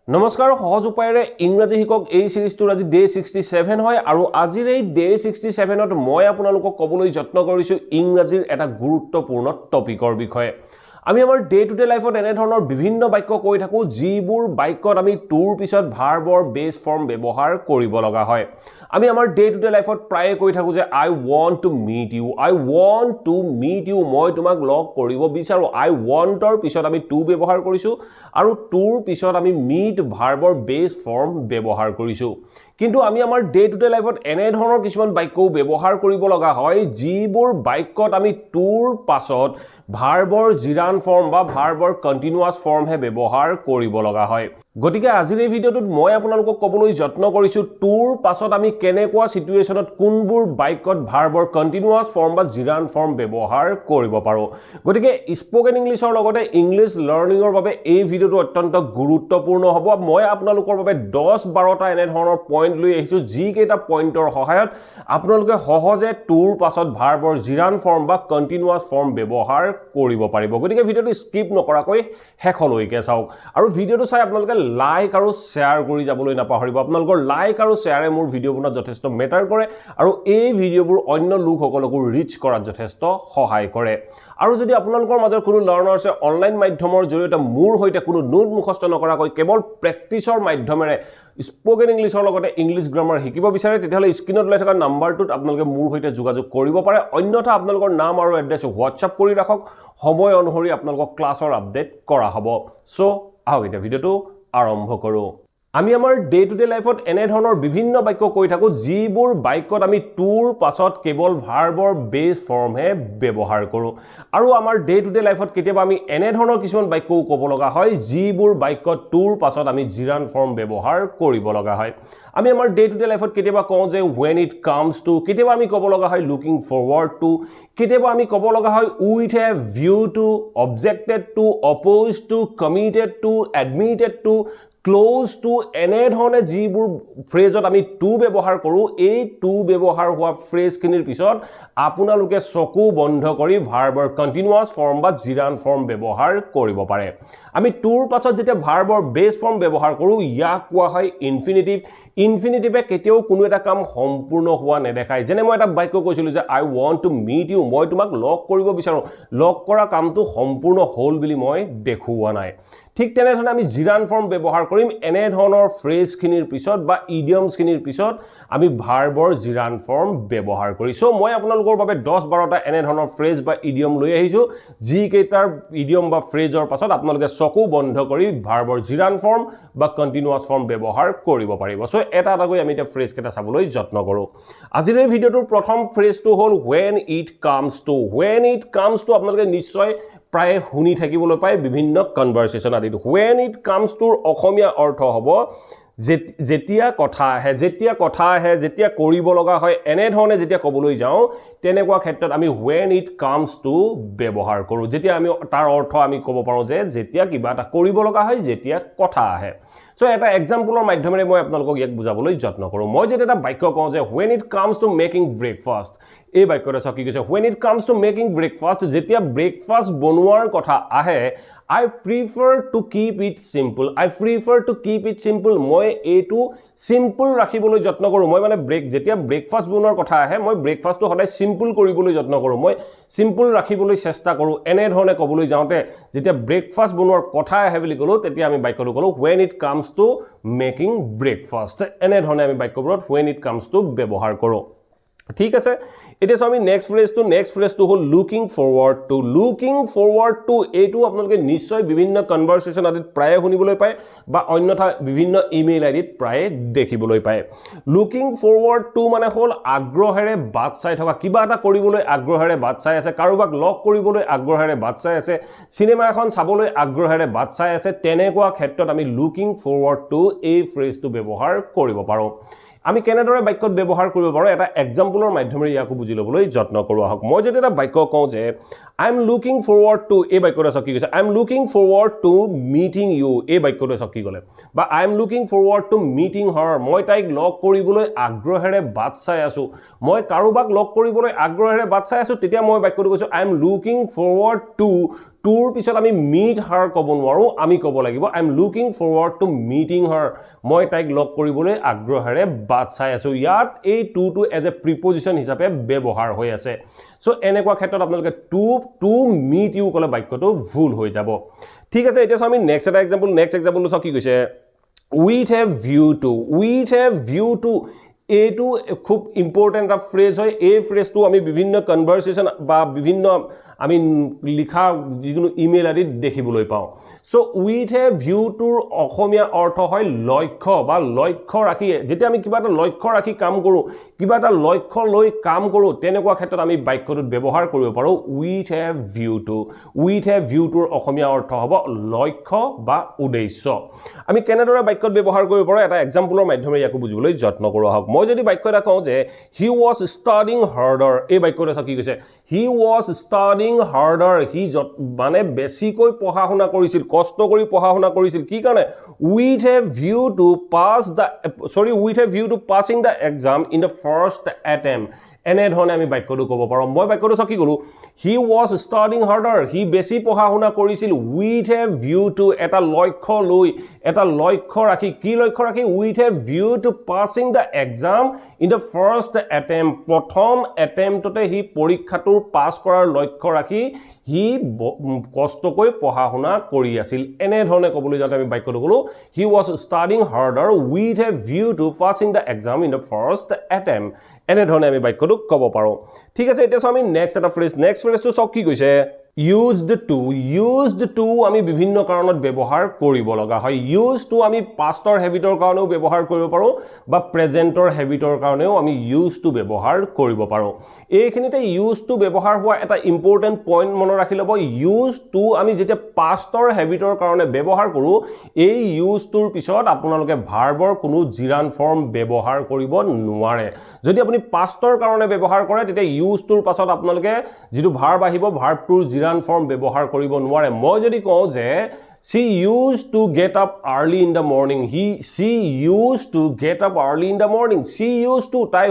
নমস্কাৰ সহজ উপায়েৰে ইংৰাজী শিকক এই সিৰিজটোৰ আজি ডে 67 হয় আৰু আজিৰ এই ডে 67ত মই আপোনালোকক ক'বলৈ যত্ন কৰিছো ইংৰাজীৰ এটা গুৰুত্বপূৰ্ণ টপিকৰ বিষয়ে আমি আমাৰ ডে টু ডে লাইফত এনে ধৰণৰ বিভিন্ন বাক্য কৈ থাকো যিবোৰ বাক্যত আমি টুৰ পিছত ভাৰ্বৰ বেস ফৰ্ম ব্যৱহাৰ কৰিব লগা হয় আমি আমাৰ ডে টু ডে লাইফত প্ৰায় কৈ থাকো যে আই ওয়ান্ট টু মিট ইউ মই তোমাক লগ কৰিব বিচাৰো আই ওয়ান্টৰ পিছত আমি টু ব্যৱহাৰ কৰিছো আৰু টুৰ পিছত আমি মিট ভাৰ্বৰ বেস ফৰ্ম ব্যৱহাৰ কৰিছো কিন্তু আমি আমাৰ ডে টু ডে লাইফত এনে ধৰণৰ কিছুমান বাক্যও ব্যৱহাৰ কৰিব লগা হয় যিবোৰ বাক্যত আমি টুৰ পাছত ভাৰ্বৰ জিৰান ফৰ্ম বা ভাৰ্বৰ কন্টিনিউয়াস ফৰ্ম হে ব্যৱহাৰ কৰিব লগা হয় গতিকে আজিৰ এই ভিডিওটোত মই আপোনালোকক ক'বলৈ যত্ন কৰিছো টুৰ পাছত আমি কেনেকুৱা সিচুৱেশনত কোনবোৰ বাক্যত ভাৰ্বৰ কন্টিনিউয়াস ফৰ্ম বা জিৰান ফৰ্ম ব্যৱহাৰ কৰিব পাৰো গতিকে স্পোকেন ইংলিছৰ লগতে ইংলিছ লাৰ্নিংৰ বাবে এই ভিডিওটো অত্যন্ত গুৰুত্বপূৰ্ণ হ'ব মই আপোনালোকৰ বাবে 10-12টা এনে ধৰণৰ পইণ্ট লৈ আহিছো যি কেইটা পইণ্টৰ সহায়ত আপোনালোকে সহজে টুৰ পাছত ভাৰ্বৰ জিৰান ফৰ্ম বা কন্টিনিউয়াস ফৰ্ম ব্যৱহাৰ কৰিব পাৰিব গতিকে ভিডিওটো স্কিপ নকৰাকৈ হেকলৈকে চাওক আৰু ভিডিওটো চাই আপোনালোকে লাইক আৰু শেয়াৰ কৰি যাবলৈ নাপাহৰিব আপোনালোকৰ লাইক আৰু শেয়াৰে মোৰ ভিডিও বনাত যথেষ্ট মেটাৰ কৰে আৰু এই ভিডিওবোৰ অন্য লোকসকলকো ৰিচ কৰাত যথেষ্ট সহায় কৰে আৰু যদি আপোনালোকৰ মাজৰ কোনো লাৰ্নাৰ আছে অনলাইন মাধ্যমৰ জৰিয়তে মোৰ হৈতে কোনো নোট মুখস্থ নকৰাকৈ কেৱল প্ৰেক্টিছৰ মাধ্যমেৰে স্পোকেন ইংলিছৰ লগতে ইংলিছ গ্ৰামাৰ শিকিব বিচাৰে তেতিয়াহলে স্ক্ৰিনত লৈ থকা নাম্বাৰটোত আপোনালোকে মোৰ হৈতে যোগাযোগ কৰিব পাৰে অন্যথা আপোনালোকৰ নাম আৰু এড্ৰেছ হোৱাটছআপ কৰি ৰাখক সময় অনুসৰি আপোনালোকক ক্লাছৰ আপডেট কৰা হ'ব সো আহক এতিয়া ভিডিওটো আৰম্ভ কৰো আমি আমাৰ ডে টু ডে লাইফত এনে ধৰণৰ বিভিন্ন বাক্য কৈ থাকো যিবোৰ বাক্যত আমি টুৰ পাছত কেৱল ভাৰ্বৰ বেস ফৰ্ম হে ব্যৱহাৰ কৰো আৰু আমাৰ ডে টু ডে লাইফত কেতিয়াবা আমি এনে ধৰণৰ কিছুমান বাক্যও ক'ব লগা হয় যিবোৰ বাক্যত টুৰ পাছত আমি জিৰান ফৰ্ম ব্যৱহাৰ কৰিব লগা হয় আমি আমাৰ ডে টু ডে লাইফত কেতিয়াবা কওঁ যে when it comes to কেতিয়াবা আমি ক'ব লগা হয় looking forward to কেতিয়াবা আমি ক'ব লগা হয় with a view to objected to opposed to committed to admitted to close to এনে ধৰণে যিবোৰ ফ্ৰেজত আমি টু ব্যৱহাৰ কৰো এই টু ব্যৱহাৰ হোৱা ফ্ৰেজখিনিৰ পিছত আপোনালোকে চকু বন্ধ কৰি ভাৰ্বৰ কন্টিনিউয়াস ফৰ্ম বা জিৰান ফৰ্ম ব্যৱহাৰ কৰিব পাৰে আমি টুৰ পাছত যেতিয়া ভাৰ্বৰ বেস ফৰ্ম ব্যৱহাৰ কৰো ইয়াক কোৱা হয় ইনফিনিটিভ ইনফিনিটিভে কেতিয়াও কোনো এটা কাম সম্পূৰ্ণ হোৱা নেদেখায় যেনে মই এটা বাক্য কৈছিলো যে আই ওয়ান্ট টু মিট ইউ মই তোমাক লগ কৰিব বিচাৰো লগ কৰা কামটো সম্পূৰ্ণ হ'ল বুলি মই দেখুওৱা নাই ঠিক তেনেধৰণে আমি জিৰান ফৰ্ম ব্যৱহাৰ কৰিম এনে ধৰণৰ ফ্ৰেজখিনিৰ পিছত বা ইডিয়মছখিনিৰ পিছত আমি ভাৰ্বৰ জিৰান ফৰ্ম ব্যৱহাৰ কৰিছো মই আপোনালোকৰ বাবে 10-12টা এনে ধৰণৰ ফ্ৰেজ বা ইডিয়ম লৈ আহিছো যি কেইটাৰ ইডিয়ম বা ফ্ৰেজৰ পাছত আপোনালোকে চকু বন্ধ কৰি ভাৰ্বৰ জিৰান ফৰ্ম বা কন্টিনিউয়াস ফৰ্ম ব্যৱহাৰ কৰিব পাৰিব সো এটা গৈ আমি এটা ফ্ৰেজ কেইটা চাবলৈ যত্ন কৰো আজিৰ এই ভিডিওটোৰ প্ৰথম ফ্ৰেজটো হ'ল when it comes to আপোনালোকে নিশ্চয় প্ৰায় শুনি থাকিবলৈ পায় বিভিন্ন কনভাৰসেশন আদিত when it comes to অসমীয়া অৰ্থ হ'ব যেতিয়া কথা আহে যেতিয়া কৰিব লগা হয় এনে ধৰণে যেতিয়া ক'বলৈ যাওঁ তেনেকুৱা ক্ষেত্ৰত আমি when it comes to ব্যৱহাৰ কৰো যেতিয়া আমি তাৰ অৰ্থ আমি ক'ব পাৰো যে যেতিয়া কিবা এটা কৰিব লগা হয় যেতিয়া কথা আহে সো এটা এক্সাম্পলৰ মাধ্যমেৰে মই আপোনালোকক ইয়াক বুজাবলৈ যত্ন কৰো মই যেতিয়া এটা বাক্য কওঁ যে when it comes to making breakfast এই বাক্যটো কি কৈছে when it comes to making breakfast যেতিয়া ব্ৰেকফাষ্ট বনোৱাৰ কথা আহে I prefer to keep it simple মই এটো সিম্পল ৰাখিবলৈ যত্ন কৰো মই মানে যেতিয়া ব্ৰেকফাষ্ট বনোৱাৰ কথা আহে মই ব্ৰেকফাষ্টটো সদায় সিম্পল কৰিবলৈ যত্ন কৰো মই সিম্পল ৰাখিবলৈ চেষ্টা কৰো এনে ধৰণে ক'বলৈ যাওঁতে যেতিয়া ব্ৰেকফাষ্ট বনোৱাৰ কথা আহে বুলি কলো তেতিয়া আমি বাক্যটো কলো when it comes to making breakfast এনে ধৰণে আমি বাক্যবোৰত when it comes to ব্যৱহাৰ কৰো ঠিক আছে এটা আমি নেক্সট ফ্ৰেজটো হ'ল looking forward to এটো আপোনালোকে নিশ্চয় বিভিন্ন কনভাৰসেশন আদিত প্ৰায় শুনিবলৈ পায় বা অন্যথা বিভিন্ন ইমেইল আইডিত প্ৰায় দেখিবলৈ পায় looking forward to মানে হ'ল আগ্ৰহেৰে বাট চাই থকা কিবা এটা কৰিবলৈ আগ্ৰহেৰে বাট চাই আছে কাৰোবাক লগ কৰিবলৈ আগ্ৰহেৰে বাট চাই আছে সিনেমা এখন চাবলৈ আগ্ৰহেৰে বাট চাই আছে তেনেকুৱা ক্ষেত্ৰত আমি looking forward to এই ফ্ৰেজটো ব্যৱহাৰ কৰিব পাৰো আমি কেনেদৰে বাক্যত ব্যৱহাৰ কৰিব পাৰো এটা এক্সাম্পলৰ মাধ্যমেৰে ইয়াকো বুজি লবলৈ যত্ন কৰো আহক মই যদি এটা বাক্য কওঁ যে I am looking forward to এই বাক্যটো সকি কৈছে I am looking forward to meeting you এই বাক্যটো সকি গলে বা I am looking forward to meeting her মই তাইক লগ কৰিবলৈ আগ্ৰহেৰে বাট চাই আছো মই কাৰোবাক লগ কৰিবলৈ আগ্ৰহেৰে বাট চাই আছো তেতিয়া মই বাক্যটো কৈছো I am looking forward to tour পিছত আমি meet her কব নোৱাৰো আমি কব লাগিব I am looking forward to meeting her মই তাইক লগ কৰিবলৈ আগ্ৰহেৰে বাট চাই আছো ইয়াত এই to টো as a preposition হিচাপে ব্যৱহাৰ হৈ আছে সো এনেকুৱা ক্ষেত্ৰত আপোনালোকে to meet you কলে বাক্যটো ভুল হৈ যাব ঠিক আছে এতিয়া আমি নেক্সট এটা এক্সাম্পল চাও কি কৈছে with a view to এইটো খুব ইম্পৰ্টেন্ট এটা ফ্ৰেজ হয় এই ফ্ৰেজটো আমি বিভিন্ন কনভাৰসেশন বা বিভিন্ন আমি লিখা যিকোনো ইমেইল আদিত দেখিবলৈ পাওঁ সো উইথ এ ভিউ টুৰ অসমীয়া অৰ্থ হয় লক্ষ্য বা লক্ষ্য ৰাখি যেতিয়া আমি কিবা এটা লক্ষ্য ৰাখি কাম কৰো কিবা এটা লক্ষ্য লৈ কাম কৰো তেনেকুৱা ক্ষেত্ৰত আমি বাক্যটোত ব্যৱহাৰ কৰিব পাৰো উইথ এ ভিউ টুৰ অসমীয়া অৰ্থ হ'ব লক্ষ্য বা উদ্দেশ্য আমি কেনেদৰে বাক্যত ব্যৱহাৰ কৰিব পাৰো এটা এক্সাম্পলৰ মাধ্যমেৰে ইয়াক বুজিবলৈ যত্ন কৰো হওক মই যদি বাক্য এটা কওঁ যে হি ওয়াজ ষ্টাডিং হাৰ্ডাৰ এই বাক্যটো কি কৈছে হি ওয়াজ ষ্টাডিং হাৰ্ডাৰ হি মানে বেছিকৈ পঢ়া শুনা কৰিছিল কষ্ট কৰি পঢ়া শুনা কৰিছিল কি কাৰণে with a view to passing the exam in the first attempt এনে ধৰণে আমি বাক্যটো ক'ব পাৰো মই বাক্যটো কি কলো he was studying harder he বেছি পঢ়া শুনা কৰিছিল with a view to এটা লক্ষ্য লৈ এটা লক্ষ্য ৰাখি কি লক্ষ্য ৰাখি with a view to passing the exam in the first attempt প্ৰথম attemptতে হি পৰীক্ষাটোৰ পাছ কৰাৰ লক্ষ্য ৰাখি হি কষ্টকৈ পঢ়া শুনা কৰি আছিল এনে ধৰণে ক'বলৈ যাওঁতে আমি বাক্যটো কলো he was studying harder with a view to passing the exam in the first attempt এনে ধৰণে আমি বাক্যটো ক'ব পাৰো ঠিক আছে এতিয়া আমি নেক্সট ফ্ৰেজটো সব কি কৈছে used to আমি বিভিন্ন কাৰণত ব্যৱহাৰ কৰিব লগা হয় used to আমি pastৰ হেবিটৰ কাৰণেও ব্যৱহাৰ কৰিব পাৰো বা প্ৰেজেন্টৰ হেবিটৰ কাৰণেও আমি used to ব্যৱহাৰ কৰিব পাৰো এইখিনিতে used to ব্যৱহাৰ হোৱা এটা ইম্পৰ্টেন্ট পইণ্ট মনত ৰাখি লব used to আমি যেতিয়া pastৰ হেবিটৰ কাৰণে ব্যৱহাৰ কৰো এই used toৰ পিছত আপোনালোকে ভাৰ্বৰ কোনো জিৰান ফৰ্ম ব্যৱহাৰ কৰিব নোৱাৰে যদি আপুনি pastৰ কাৰণে ব্যৱহাৰ কৰে তেতিয়া used toৰ পাছত আপোনালোকে যেটো ভাৰ্ব আহিব ভাৰ্বটোৰ জিৰান ফৰ্ম ব্যৱহাৰ কৰিব নোৱাৰে মই যদি কওঁ যে she used to get up early in the morning she used to get up early in the morning she used to তাই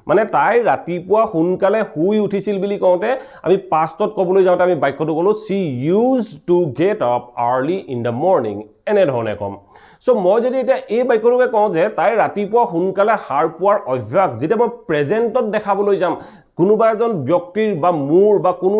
মানে তাই ৰাতিপুৱা সোনকালে শুই উঠিছিল বুলি কওঁতে আমি pastত ক'বলৈ যাওঁতে আমি বাক্যটো ক'লো she used to get up early in the morning এনে ধৰণে কম সো মই যদি এটা এই বাক্যটোকে কওঁ যে তাই ৰাতিপুৱা সোনকালে সাৰ পোৱাৰ অভ্যাস যেতিয়া মই প্ৰেজেন্টত দেখাবলৈ যাম কোনোবা এজন ব্যক্তিৰ বা মোৰ বা কোনো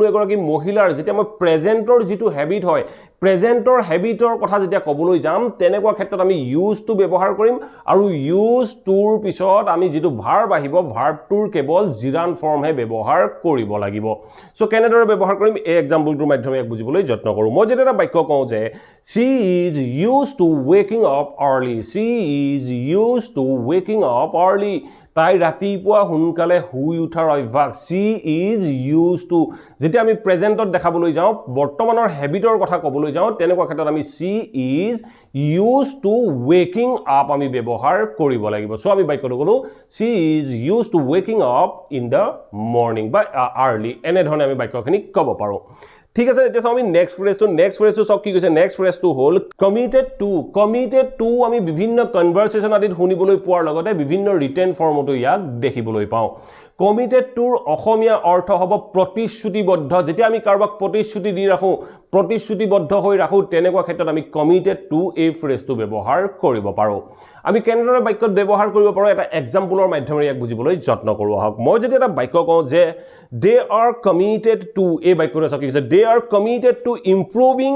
এগৰাকী মহিলাৰ যেতিয়া মই প্ৰেজেন্টৰ যেটো হেবিট হয় প্ৰেজেন্টৰ হেবিটৰ কথা যেতিয়া ক'বলৈ যাম তেনেকুৱা ক্ষেত্ৰত আমি used to ব্যৱহাৰ কৰিম আৰু used toৰ পিছত আমি যেটো ভাৰ্ব আহিব ভাৰ্বটোৰ কেৱল জিৰান ফৰ্মহে ব্যৱহাৰ কৰিব লাগিব সো কেনেদৰে ব্যৱহাৰ কৰিম এই এক্সাম্পলটোৰ মাধ্যমে এক বুজিবলৈ যত্ন কৰো মই যেতিয়া এটা বাক্য কওঁ যে she is used to waking up early তাই ৰাতিপুৱা সোনকালে শুই উঠাৰ অভ্যাস she is used to যেতিয়া আমি প্ৰেজেন্টত দেখাবলৈ যাওঁ বৰ্তমানৰ হেবিটৰ কথা ক'বলৈ যাওঁ তেনেকুৱা ক্ষেত্ৰত আমি she is used to waking up আমি ব্যৱহাৰ কৰিব লাগিব সো আমি বাক্যটো কলো she is used to waking up in the morning বা early এনে ধৰণে আমি বাক্যখিনি ক'ব পাৰো ঠিক আছে এতিয়া আমি নেক্সট ফ্ৰেজটো সব কি কৈছে নেক্সট ফ্ৰেজটো হ'ল committed to আমি বিভিন্ন কনভাৰসেশন আদিত শুনিবলৈ পোৱাৰ লগতে বিভিন্ন ৰিটেন ফৰ্মতো ইয়াক দেখিবলৈ পাওঁ committed toৰ অসমীয়া অৰ্থ হ'ব প্ৰতিশ্ৰুতিবদ্ধ যেতিয়া আমি কাৰোবাক প্ৰতিশ্ৰুতি দি ৰাখো প্ৰতিশ্ৰুতিবদ্ধ হৈ ৰাখো তেনেকুৱা ক্ষেত্ৰত আমি committed to এই ফ্ৰেজটো ব্যৱহাৰ কৰিব পাৰো আমি কেনেদৰে বাক্যত ব্যৱহাৰ কৰিব পাৰো এটা এক্সাম্পলৰ মাধ্যমেৰে ইয়াক বুজিবলৈ যত্ন কৰো আহক মই যদি এটা বাক্য কওঁ যে they are committed to এই বাক্যটো কি কৈছে they are committed to improving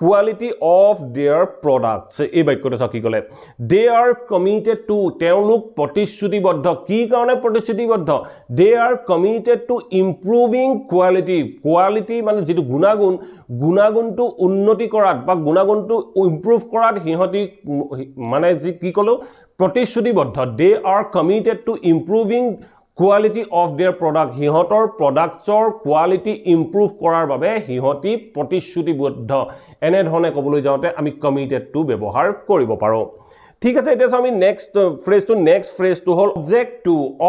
quality of their products এই বাক্যটো কি ক'লে they are committed to তেওঁলোক প্ৰতিশ্ৰুতিবদ্ধ কি কাৰণে প্ৰতিশ্ৰুতিবদ্ধ they are committed to improving quality মানে যেটো গুণাগুণটো উন্নতি কৰাত বা গুণাগুণটো ইমপ্ৰুভ কৰাত হিহতি মানে কি কলো প্ৰতিশ্ৰুতিবদ্ধ they are committed to improving quality of their product হিহতৰ প্ৰডাক্টছৰ কোৱালিটি ইমপ্ৰুভ কৰাৰ বাবে হিহতি প্ৰতিশ্ৰুতিবদ্ধ এনে ধৰণে ক'বলৈ যাওঁতে আমি committed to ব্যৱহাৰ কৰিব পাৰো ঠিক আছে এতিয়া আমি নেক্সট ফ্ৰেজটো হল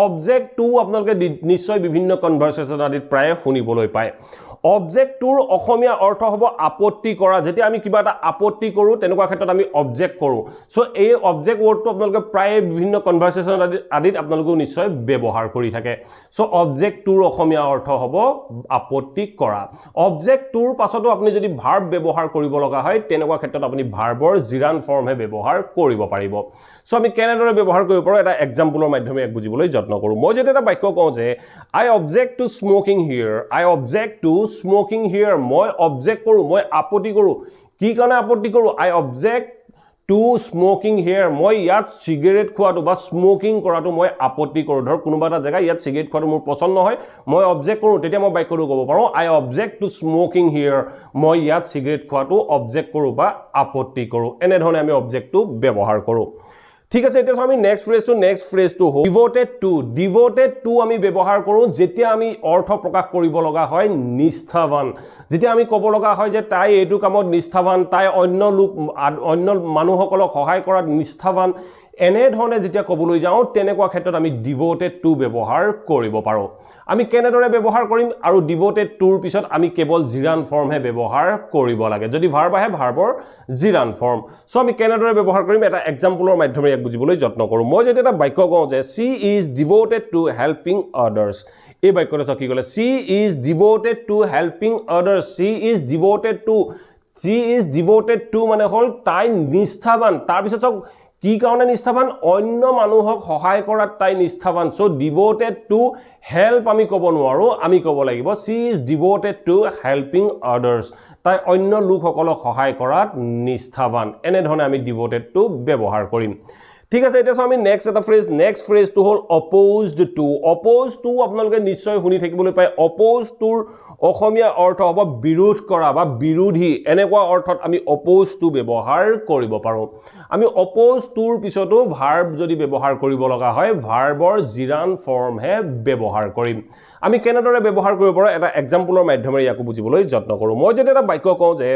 অবজেক্ট টু আপোনালোকে নিশ্চয় বিভিন্ন কনভাৰসেচন আদিত প্ৰায় শুনিবলৈ পায় অবজেক্ট টুৰ অসমীয়া অৰ্থ হ'ব আপত্তি কৰা যেতিয়া আমি কিবা এটা আপত্তি কৰো তেনেকুৱা ক্ষেত্ৰত আমি অবজেক্ট কৰো সো এই অবজেক্ট ওয়াৰ্ডটো আপোনালোকে প্ৰায় বিভিন্ন কনভাৰসেচন আদিত আপোনালোকে নিশ্চয় ব্যৱহাৰ কৰি থাকে সো অবজেক্ট টুৰ অসমীয়া অৰ্থ হ'ব আপত্তি কৰা অবজেক্ট টুৰ পাছতো আপুনি যদি ভাৰ্ব ব্যৱহাৰ কৰিব লগা হয় তেনেকুৱা ক্ষেত্ৰত আপুনি ভাৰ্বৰ জিৰান ফৰ্মহে ব্যৱহাৰ কৰিব পাৰিব সো আমি কেনেদৰে ব্যৱহাৰ কৰিব পাৰো এটা এক্সাম্পলৰ মাধ্যমে এক বুজিবলৈ যত্ন কৰো মই যদি এটা বাক্য কওঁ যে I object to smoking here মই অবজেক্ট কৰো মই আপত্তি কৰো কি কাৰণে আপত্তি কৰো I object to smoking here মই ইয়াত সিগাৰেট খোৱাটো বা স্মোকিং কৰাটো মই আপত্তি কৰো ধৰ কোনোবা এটা জায়গা ইয়াত সিগাৰেট খোৱাটো মোৰ পছন্দ নহয় মই অবজেক্ট কৰো তেতিয়া মই বাক্যটো ক'ব পাৰো I object to smoking here মই ইয়াত সিগাৰেট খোৱাটো অবজেক্ট কৰো বা আপত্তি কৰো এনে ধৰণে আমি অবজেক্টটো ব্যৱহাৰ কৰো ঠিক আছে এতিয়া আমি নেক্সট ফ্ৰেজটো ডিভোটেড টু আমি ব্যৱহাৰ কৰো যেতিয়া আমি অৰ্থ প্ৰকাশ কৰিব লগা হয় নিষ্ঠাবান যেতিয়া আমি ক'ব লগা হয় যে তাই এইটো কামত নিষ্ঠাবান তাই অন্য মানুহসকলক সহায় কৰাত নিষ্ঠাবান এনে ধৰণে যেতিয়া ক'বলৈ যাওঁ তেনেকুৱা ক্ষেত্ৰত আমি ডিভোটেড টু ব্যৱহাৰ কৰিব পাৰো আমি কেনেদৰে ব্যৱহাৰ কৰিম আৰু ডিভোটেড টুৰ পিছত আমি কেৱল জিৰান ফৰ্মহে ব্যৱহাৰ কৰিব লাগে যদি ভাৰ্ব আহে ভাৰ্বৰ জিৰান ফৰ্ম সো আমি কেনেদৰে ব্যৱহাৰ কৰিম এটা এক্সাম্পলৰ মাধ্যমে এক বুজিবলৈ যত্ন কৰো মই যদি এটা বাক্য কওঁ যে she is devoted to helping others এই বাক্যটো কি ক'লে she is devoted to helping others she is devoted to মানে হল তাই নিষ্ঠাবান তাৰ পিছত কি কাৰণে নিষ্ঠাবান অন্য মানুহক সহায় কৰাত তাই নিষ্ঠাবান সো ডিভোটেড টু হেল্প আমি ক'ব নোৱাৰো আমি ক'ব লাগিব she is devoted to helping others তাই অন্য লোকসকলক সহায় কৰাত নিষ্ঠাবান এনে ধৰণে আমি ডিভোটেড টু ব্যৱহাৰ কৰিম ঠিক আছে এতিয়া আমি নেক্সট ফ্ৰেজটো হল অপোজড টু আপোনালোকে নিশ্চয় শুনি থাকিবলৈ পায় অপোজড টুৰ অসমীয়া অৰ্থ হ'ব বিৰোধ কৰা বা বিৰোধী এনেকুৱা অৰ্থত আমি অপোজ টু ব্যৱহাৰ কৰিব পাৰো আমি অপোজ টুৰ পিছতো ভাৰ্ব যদি ব্যৱহাৰ কৰিব লগা হয় ভাৰ্বৰ জিৰান ফৰ্মহে ব্যৱহাৰ কৰিম আমি কেনেদৰে ব্যৱহাৰ কৰিব পাৰো এটা এক্সাম্পলৰ মাধ্যমেৰে ইয়াকো বুজিবলৈ যত্ন কৰো মই যদি এটা বাক্য কওঁ যে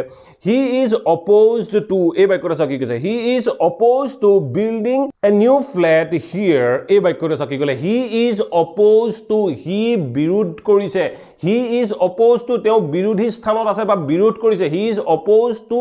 he is opposed to এই বাক্যটো কি কৈছে he is opposed to building a new flat here এই বাক্যটো কি ক'লে he is opposed to he বিৰোধ কৰিছে he is opposed to তেওঁ বিৰোধী স্থানত আছে বা বিৰোধ কৰিছে he is opposed to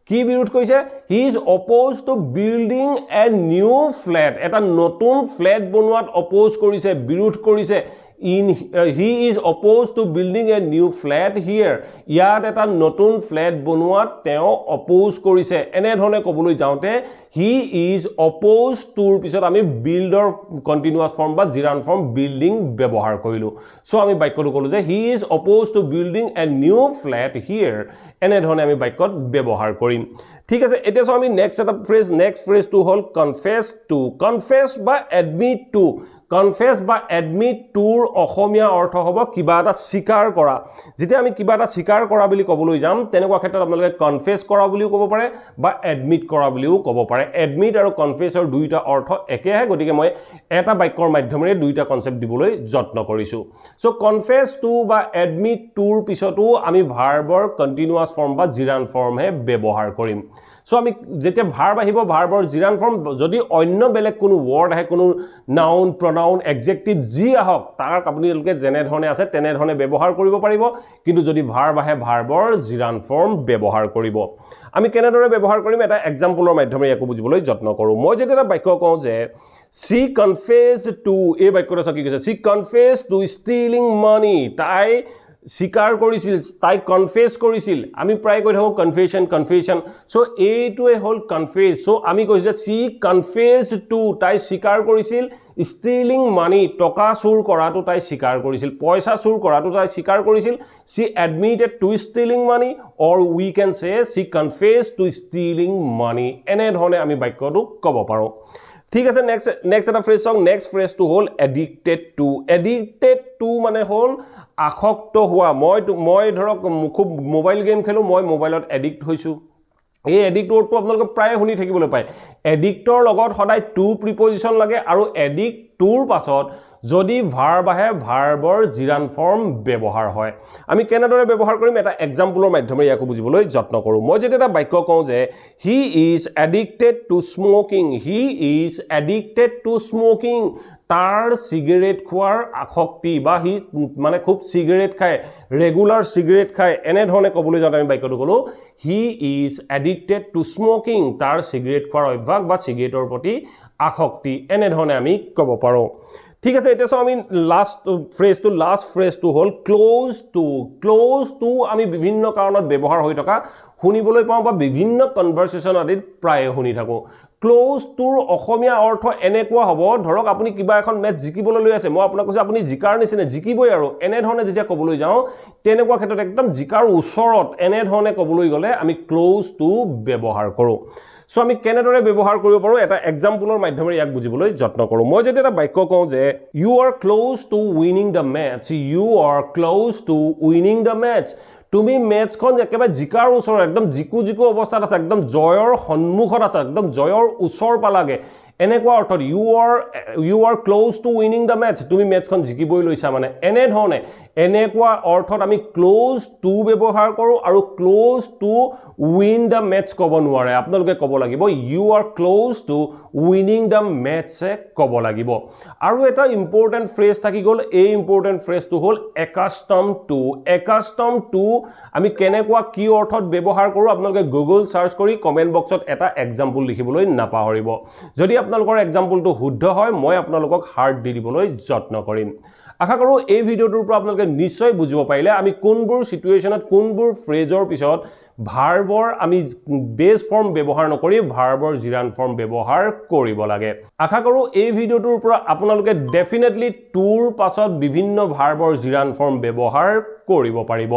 কি বিৰোধ কৰিছে he is opposed to building a new flat এটা নতুন ফ্ল্যাট বনোৱাত অপোজ কৰিছে বিৰোধ কৰিছে he is opposed to building a new flat here ইয়াত এটা নতুন ফ্ল্যাট বনোৱাত তেওঁ অপোজ কৰিছে এনে ধৰণে ক'বলৈ যাওঁতে he is opposed to পিছত আমি builder continuous form বা জিৰান ফৰ্ম building ব্যৱহাৰ কৰিলো সো আমি বাক্যটো ক'লো যে he is opposed to building a new flat here এনে ধৰণে আমি বাক্যত ব্যৱহাৰ কৰিম ঠিক আছে এতিয়া আমি নেক্সট ফ্ৰেজটো হল confess বা admit টুৰ অসমীয়া অৰ্থ হ'ব কিবা এটা স্বীকাৰ কৰা যেতিয়া আমি কিবা এটা স্বীকাৰ কৰা বুলি ক'বলৈ যাম তেনেকুৱা ক্ষেত্ৰত আপোনালোকে কনফেছ কৰা বুলিও ক'ব পাৰে বা এডমিট কৰা বুলিও ক'ব পাৰে এডমিট আৰু কনফেছৰ দুইটা অৰ্থ একেহে গতিকে মই এটা বাক্যৰ মাধ্যমেৰে দুইটা কনসেপ্ট দিবলৈ যত্ন কৰিছো সো কনফেছ টু বা এডমিট টুৰ পিছতো আমি ভাৰ্বৰ কন্টিনিউয়াস ফৰ্ম বা জিৰান ফৰ্মহে ব্যৱহাৰ কৰিম সো আমি যেতিয়া ভাৰ্ব আহিব ভাৰ্বৰ জিৰান ফৰ্ম যদি অন্য বেলেগ কোনো ওয়াৰ্ড আহে কোনো নাউন প্ৰনাউন এডজেক্টিভ জি আহক তাক আপোনালোকে যেনে ধৰণে আছে তেনে ধৰণে ব্যৱহাৰ কৰিব পাৰিব কিন্তু যদি ভাৰ্ব আহে ভাৰ্বৰ জিৰান ফৰ্ম ব্যৱহাৰ কৰিব আমি কেনেদৰে ব্যৱহাৰ কৰিম এটা এক্সাম্পলৰ মাধ্যমেৰে ইয়াকো বুজিবলৈ যত্ন কৰো মই যদি এটা বাক্য কওঁ যে she confessed to এই বাক্যটো কি কৈছে she confessed to stealing money তাই স্বীকাৰ কৰিছিল তাই কনফেছ কৰিছিল আমি প্ৰায় কৈ থাকো কনফেছন সো এইটোৱে হল কনফেছ সো আমি কৈছো যে she confessed to তাই স্বীকাৰ কৰিছিল stealing money টকা চুৰ কৰাটো তাই স্বীকাৰ কৰিছিল পইচা চুৰ কৰাটো তাই স্বীকাৰ কৰিছিল she admitted to stealing money or we can say she confessed to stealing money এনে ধৰণে আমি বাক্যটো ক'ব পাৰো ঠিক আছে নেক্সট এটা ফ্ৰেজটো হল addicted to মানে হল আসক্ত হোৱা মই ধৰক খুব মোবাইল গেম খেলো মই মোবাইলত এডিক্ট হৈছো এই এডিক্ট ওয়াৰ্ডটো আপোনালোকে প্ৰায় শুনি থাকিবলৈ পায় এডিক্টৰ লগত সদায় টু প্ৰিপজিশন লাগে আৰু এডিক্ট টুৰ পাছত যদি ভাৰ্ব আহে ভাৰ্বৰ জিৰান ফৰ্ম ব্যৱহাৰ হয় আমি কেনেদৰে ব্যৱহাৰ কৰিম এটা এক্সাম্পলৰ মাধ্যমেৰে ইয়াক বুজিবলৈ যত্ন কৰোঁ মই যদি এটা বাক্য কওঁ যে he is addicted two smoking he is addicted two smoking তাৰ সিগাৰেট খোৱাৰ আসক্তি বা হি মানে খুব সিগাৰেট খায় ৰেগুলাৰ সিগাৰেট খায় এনে ধৰণে ক'বলৈ যাওঁতে আমি বাক্যটো ক'লো he is addicted two smoking তাৰ সিগাৰেট খোৱাৰ অভ্যাস বা সিগাৰেটৰ প্ৰতি আসক্তি এনে ধৰণে আমি ক'ব পাৰোঁ ঠিক আছে এতিয়া আমি লাষ্ট ফ্ৰেজটো হ'ল ক্লোজ টু আমি বিভিন্ন কাৰণত ব্যৱহাৰ হৈ থকা শুনিবলৈ পাওঁ বা বিভিন্ন কনভাৰসেচন আদিত প্ৰায় শুনি থাকো ক্লোজ টুৰ অসমীয়া অৰ্থ এনেকুৱা হ'ব ধৰক আপুনি কিবা এখন মেচ জিকিবলৈ লৈ আছে মই আপোনাক কৈছো আপুনি জিকাৰ নিচিনা জিকিবই আৰু এনে ধৰণে যেতিয়া ক'বলৈ যাওঁ তেনেকুৱা ক্ষেত্ৰত একদম জিকাৰ ওচৰত এনে ধৰণে ক'বলৈ গ'লে আমি ক্লোজ টু ব্যৱহাৰ কৰোঁ সো আমি কেনেদৰে ব্যৱহাৰ কৰিব পাৰো এটা এক্সাম্পলৰ মাধ্যমেৰে ইয়াক বুজিবলৈ যত্ন কৰোঁ মই যদি এটা বাক্য কওঁ যে you are close to winning the match you are close to winning the match তুমি মেচখন একেবাৰে জিকাৰ ওচৰত একদম জিকু অৱস্থাত আছে একদম জয়ৰ সন্মুখত আছে একদম জয়ৰ ওচৰ পালাগে এনেকুৱা অৰ্থত you are close to winning the match তুমি মেচখন জিকিবই লৈছা মানে এনে ধৰণে এনেকুৱা অৰ্থত আমি ক্লোজ টু ব্যৱহাৰ কৰোঁ আৰু close to win the match ক'ব নোৱাৰে আপোনালোকে ক'ব লাগিব you are close to winning the মেচে ক'ব লাগিব আৰু এটা ইম্পৰ্টেণ্ট ফ্ৰেজ থাকি গ'ল এই ইম্পৰ্টেণ্ট ফ্ৰেজটো হ'ল একাষ্টম টু আমি কেনেকুৱা কি অৰ্থত ব্যৱহাৰ কৰোঁ আপোনালোকে গুগল সাৰ্চ কৰি কমেন্ট বক্সত এটা এক্সাম্পল লিখিবলৈ নাপাহৰিব যদি আপোনালোকৰ এক্সাম্পলটো শুদ্ধ হয় মই আপোনালোকক হাৰ্ট দি দিবলৈ যত্ন কৰিম আশা কৰোঁ এই ভিডিঅ'টোৰ পৰা আপোনালোকে নিশ্চয় বুজিব পাৰিলে আমি কোনবোৰ সিচুৱেচনত কোনবোৰ ফ্ৰেজৰ পিছত ভাৰ্বৰ আমি বেস ফৰ্ম ব্যৱহাৰ নকৰি ভাৰ্বৰ জিৰান ফৰ্ম ব্যৱহাৰ কৰিব লাগে আশা কৰোঁ এই ভিডিঅ'টোৰ পৰা আপোনালোকে ডেফিনেটলি টুৰ পাছত বিভিন্ন ভাৰ্বৰ জিৰান ফৰ্ম ব্যৱহাৰ কৰিব পাৰিব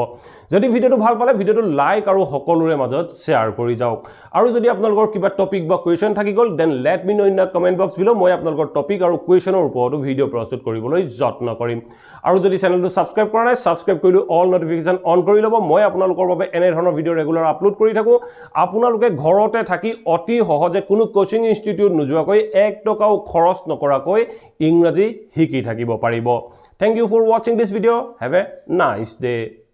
যদি ভিডিঅ'টো ভাল পালে ভিডিঅ'টো লাইক আৰু সকলোৰে মাজত শেয়াৰ কৰি যাওক আৰু যদি আপোনালোকৰ কিবা টপিক বা কোৱেশ্চন থাকি গ'ল then let me know in the comment box below মই আপোনালোকৰ টপিক আৰু কোৱেশ্চনৰ ওপৰতো ভিডিঅ' প্ৰস্তুত কৰিবলৈ যত্ন কৰিম আৰু যদি চেনেলটো সাবস্ক্ৰাইব কৰা নাই সাবস্ক্ৰাইব কৰি অল নটিফিকেশন অন কৰি ল'ব মই আপোনালোকৰ বাবে এনে ধৰণৰ ভিডিঅ' ৰেগুলাৰ আপলোড কৰি থাকো আপোনালোকে ঘৰতে থাকি অতি সহজে কোনো কোচিং ইনষ্টিটিউট নোযোৱাকৈ 1 টকাও খৰচ নকৰাকৈ ইংৰাজী শিকি থাকিব পাৰিব Thank you for watching this video. Have a nice day.